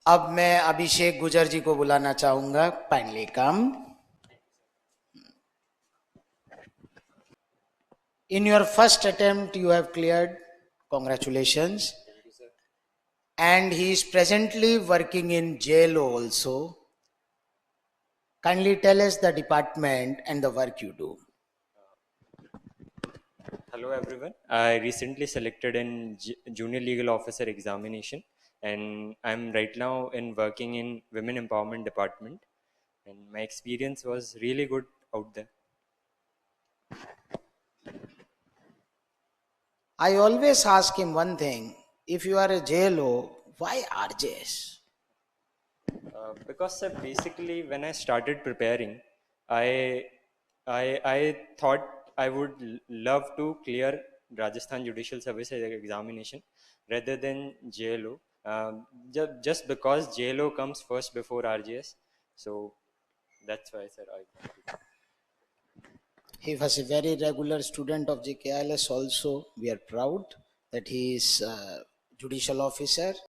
अब मैं अभिषेक गुजर जी को बुलाना चाहूंगा. Kindly come. In your first attempt, you have cleared. Congratulations. And he is presently working in JKILS also. Kindly tell us the department and the work you do. Hello everyone. I recently selected in Junior Legal Officer examination, and I'm right now working in Women Empowerment Department, and my experience was really good out there. I always ask him one thing. If you are a JLO, why RJS? Because basically when I started preparing, I thought I would love to clear Rajasthan Judicial Service examination rather than JLO. Just because JLO comes first before RJS, so that's why I said I want to. He was a very regular student of JKILS also. We are proud that he is a judicial officer.